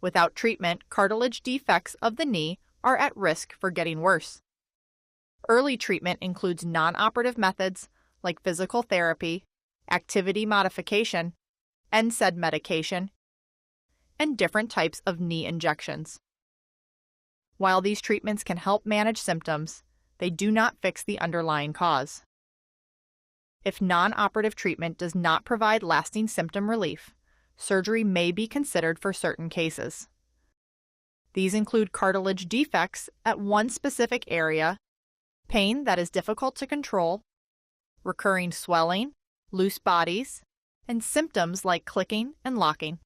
Without treatment, cartilage defects of the knee are at risk for getting worse. Early treatment includes non-operative methods like physical therapy, activity modification, NSAID medication, and different types of knee injections. While these treatments can help manage symptoms, they do not fix the underlying cause. If non-operative treatment does not provide lasting symptom relief, surgery may be considered for certain cases. These include cartilage defects at one specific area, pain that is difficult to control, recurring swelling, loose bodies, and symptoms like clicking and locking.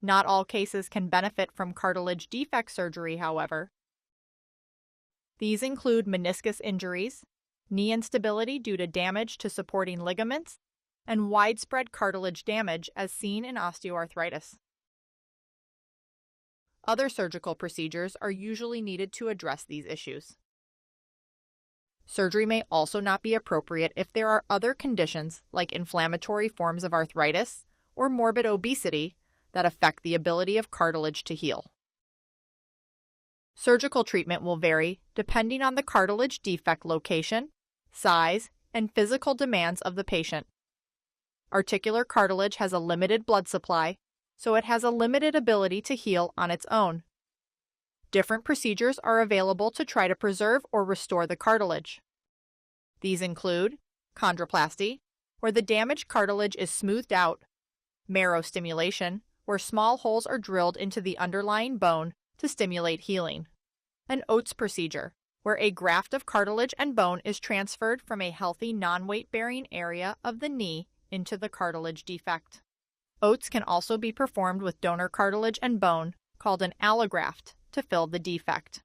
Not all cases can benefit from cartilage defect surgery, however. These include meniscus injuries, knee instability due to damage to supporting ligaments, and widespread cartilage damage as seen in osteoarthritis. Other surgical procedures are usually needed to address these issues. Surgery may also not be appropriate if there are other conditions like inflammatory forms of arthritis or morbid obesity that affect the ability of cartilage to heal. Surgical treatment will vary depending on the cartilage defect location, size, and physical demands of the patient. Articular cartilage has a limited blood supply, so it has a limited ability to heal on its own. Different procedures are available to try to preserve or restore the cartilage. These include chondroplasty, where the damaged cartilage is smoothed out, marrow stimulation, where small holes are drilled into the underlying bone to stimulate healing, and OATS procedure, where a graft of cartilage and bone is transferred from a healthy non-weight-bearing area of the knee into the cartilage defect. OATS can also be performed with donor cartilage and bone, called an allograft, to fill the defect.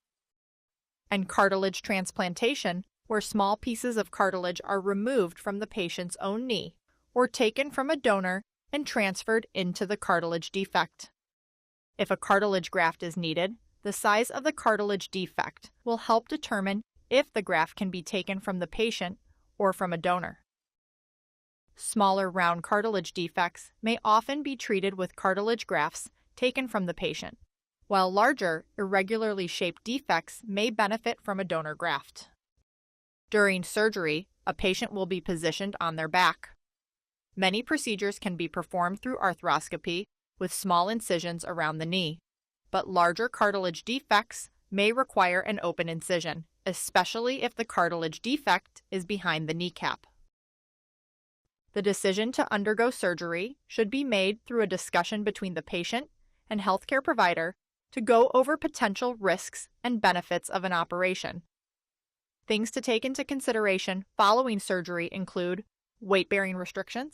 And cartilage transplantation, where small pieces of cartilage are removed from the patient's own knee or taken from a donor and transferred into the cartilage defect. If a cartilage graft is needed, the size of the cartilage defect will help determine if the graft can be taken from the patient or from a donor. Smaller round cartilage defects may often be treated with cartilage grafts taken from the patient, while larger, irregularly shaped defects may benefit from a donor graft. During surgery, a patient will be positioned on their back. Many procedures can be performed through arthroscopy with small incisions around the knee, but larger cartilage defects may require an open incision, especially if the cartilage defect is behind the kneecap. The decision to undergo surgery should be made through a discussion between the patient and healthcare provider to go over potential risks and benefits of an operation. Things to take into consideration following surgery include weight-bearing restrictions,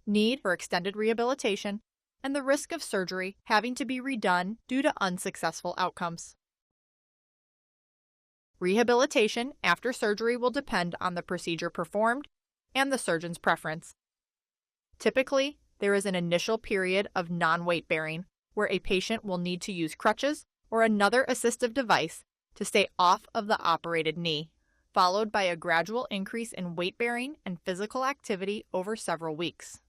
need for extended rehabilitation, and the risk of surgery having to be redone due to unsuccessful outcomes. Rehabilitation after surgery will depend on the procedure performed and the surgeon's preference. Typically, there is an initial period of non-weight bearing where a patient will need to use crutches or another assistive device to stay off of the operated knee, followed by a gradual increase in weight bearing and physical activity over several weeks.